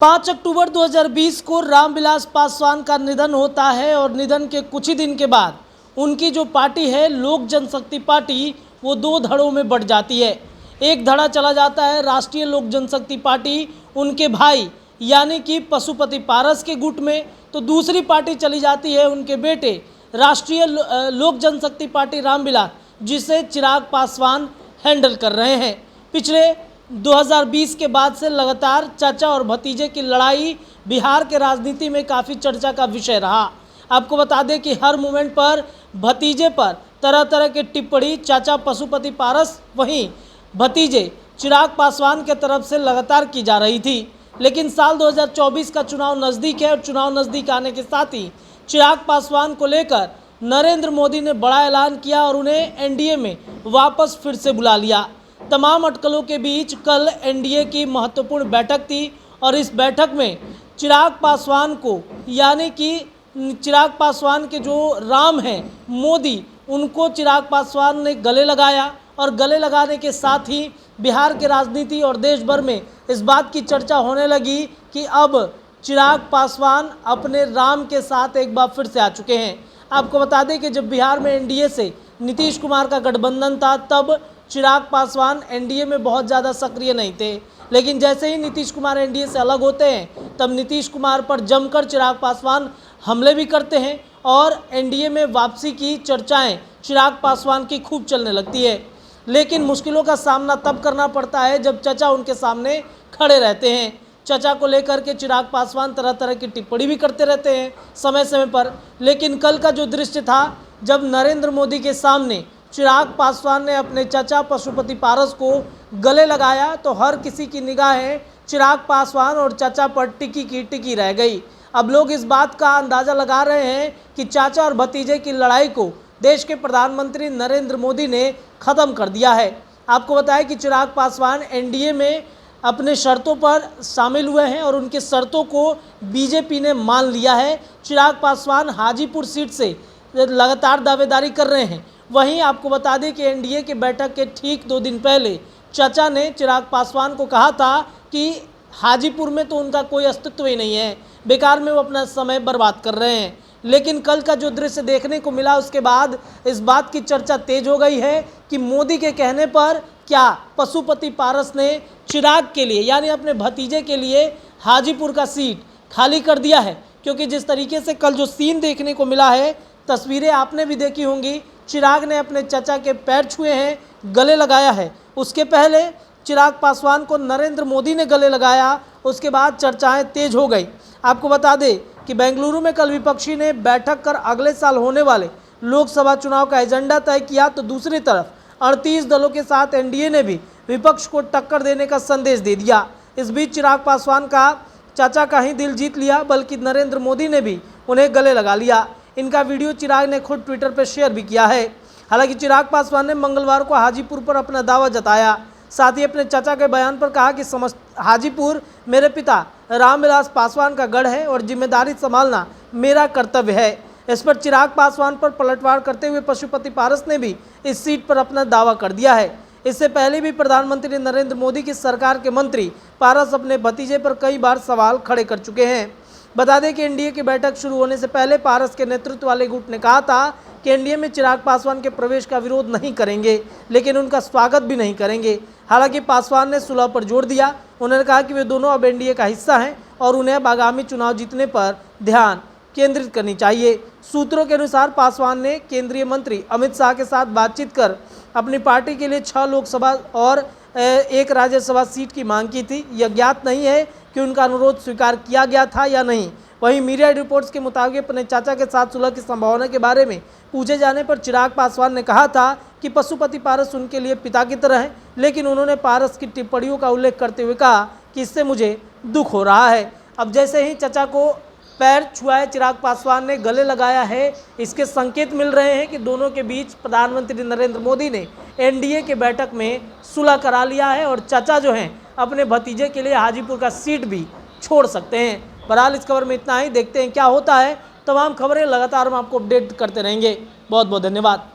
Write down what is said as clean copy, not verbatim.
5 अक्टूबर 2020 को रामविलास पासवान का निधन होता है और निधन के कुछ ही दिन के बाद उनकी जो पार्टी है लोक जनशक्ति पार्टी वो दो धड़ों में बढ़ जाती है। एक धड़ा चला जाता है राष्ट्रीय लोक जनशक्ति पार्टी उनके भाई यानी कि पशुपति पारस के गुट में, तो दूसरी पार्टी चली जाती है उनके बेटे राष्ट्रीय लोक जनशक्ति पार्टी रामविलास, जिसे चिराग पासवान हैंडल कर रहे हैं। पिछले 2020 के बाद से लगातार चाचा और भतीजे की लड़ाई बिहार के राजनीति में काफ़ी चर्चा का विषय रहा। आपको बता दें कि हर मोमेंट पर भतीजे पर तरह तरह की टिप्पणी चाचा पशुपति पारस वहीं भतीजे चिराग पासवान के तरफ से लगातार की जा रही थी। लेकिन साल 2024 का चुनाव नज़दीक है और चुनाव नज़दीक आने के साथ ही चिराग पासवान को लेकर नरेंद्र मोदी ने बड़ा ऐलान किया और उन्हें एनडीए में वापस फिर से बुला लिया। तमाम अटकलों के बीच कल एनडीए की महत्वपूर्ण बैठक थी और इस बैठक में चिराग पासवान को यानी कि चिराग पासवान के जो राम हैं मोदी, उनको चिराग पासवान ने गले लगाया और गले लगाने के साथ ही बिहार के राजनीति और देश भर में इस बात की चर्चा होने लगी कि अब चिराग पासवान अपने राम के साथ एक बार फिर से आ चुके हैं। आपको बता दें कि जब बिहार में एनडीए से नीतीश कुमार का गठबंधन था तब चिराग पासवान एनडीए में बहुत ज़्यादा सक्रिय नहीं थे, लेकिन जैसे ही नीतीश कुमार एनडीए से अलग होते हैं तब नीतीश कुमार पर जमकर चिराग पासवान हमले भी करते हैं और एनडीए में वापसी की चर्चाएं चिराग पासवान की खूब चलने लगती है। लेकिन मुश्किलों का सामना तब करना पड़ता है जब चचा उनके सामने खड़े रहते हैं। चचा को लेकर के चिराग पासवान तरह तरह की टिप्पणी भी करते रहते हैं समय समय पर। लेकिन कल का जो दृश्य था जब नरेंद्र मोदी के सामने चिराग पासवान ने अपने चाचा पशुपति पारस को गले लगाया तो हर किसी की निगाहें चिराग पासवान और चाचा पर टिकी की टिकी रह गई। अब लोग इस बात का अंदाज़ा लगा रहे हैं कि चाचा और भतीजे की लड़ाई को देश के प्रधानमंत्री नरेंद्र मोदी ने ख़त्म कर दिया है। आपको बताया कि चिराग पासवान एनडीए में अपने शर्तों पर शामिल हुए हैं और उनकी शर्तों को बीजेपी ने मान लिया है। चिराग पासवान हाजीपुर सीट से लगातार दावेदारी कर रहे हैं। वहीं आपको बता दें कि एनडीए की बैठक के ठीक 2 दिन पहले चाचा ने चिराग पासवान को कहा था कि हाजीपुर में तो उनका कोई अस्तित्व ही नहीं है, बेकार में वो अपना समय बर्बाद कर रहे हैं। लेकिन कल का जो दृश्य देखने को मिला उसके बाद इस बात की चर्चा तेज हो गई है कि मोदी के कहने पर क्या पशुपति पारस ने चिराग के लिए यानी अपने भतीजे के लिए हाजीपुर का सीट खाली कर दिया है। क्योंकि जिस तरीके से कल जो सीन देखने को मिला है, तस्वीरें आपने भी देखी होंगी, चिराग ने अपने चाचा के पैर छुए हैं, गले लगाया है। उसके पहले चिराग पासवान को नरेंद्र मोदी ने गले लगाया, उसके बाद चर्चाएं तेज हो गई। आपको बता दें कि बेंगलुरु में कल विपक्षी ने बैठक कर अगले साल होने वाले लोकसभा चुनाव का एजेंडा तय किया, तो दूसरी तरफ 38 दलों के साथ एनडीए ने भी विपक्ष को टक्कर देने का संदेश दे दिया। इस बीच चिराग पासवान का चाचा का ही दिल जीत लिया, बल्कि नरेंद्र मोदी ने भी उन्हें गले लगा लिया। इनका वीडियो चिराग ने खुद ट्विटर पर शेयर भी किया है। हालांकि चिराग पासवान ने मंगलवार को हाजीपुर पर अपना दावा जताया, साथ ही अपने चाचा के बयान पर कहा कि हाजीपुर मेरे पिता रामविलास पासवान का गढ़ है और जिम्मेदारी संभालना मेरा कर्तव्य है। इस पर चिराग पासवान पर पलटवार करते हुए पशुपति पारस ने भी इस सीट पर अपना दावा कर दिया है। इससे पहले भी प्रधानमंत्री नरेंद्र मोदी की सरकार के मंत्री पारस अपने भतीजे पर कई बार सवाल खड़े कर चुके हैं। बता दें कि एनडीए की बैठक शुरू होने से पहले पारस के नेतृत्व वाले गुट ने कहा था कि एनडीए में चिराग पासवान के प्रवेश का विरोध नहीं करेंगे, लेकिन उनका स्वागत भी नहीं करेंगे। हालांकि पासवान ने सुलह पर जोर दिया। उन्होंने कहा कि वे दोनों अब एनडीए का हिस्सा हैं और उन्हें अब आगामी चुनाव जीतने पर ध्यान केंद्रित करनी चाहिए। सूत्रों के अनुसार पासवान ने केंद्रीय मंत्री अमित शाह के साथ बातचीत कर अपनी पार्टी के लिए 6 लोकसभा और 1 राज्यसभा सीट की मांग की थी। यह ज्ञात नहीं है कि उनका अनुरोध स्वीकार किया गया था या नहीं। वहीं मीडिया रिपोर्ट्स के मुताबिक अपने चाचा के साथ सुलह की संभावना के बारे में पूछे जाने पर चिराग पासवान ने कहा था कि पशुपति पारस उनके लिए पिता की तरह हैं, लेकिन उन्होंने पारस की टिप्पणियों का उल्लेख करते हुए कहा कि इससे मुझे दुख हो रहा है। अब जैसे ही चाचा को पैर छुआए चिराग पासवान ने, गले लगाया है, इसके संकेत मिल रहे हैं कि दोनों के बीच प्रधानमंत्री नरेंद्र मोदी ने एनडीए के बैठक में सुलह करा लिया है और चाचा जो हैं अपने भतीजे के लिए हाजीपुर का सीट भी छोड़ सकते हैं। बहरहाल इस खबर में इतना ही, देखते हैं क्या होता है। तमाम खबरें लगातार हम आपको अपडेट करते रहेंगे। बहुत बहुत धन्यवाद।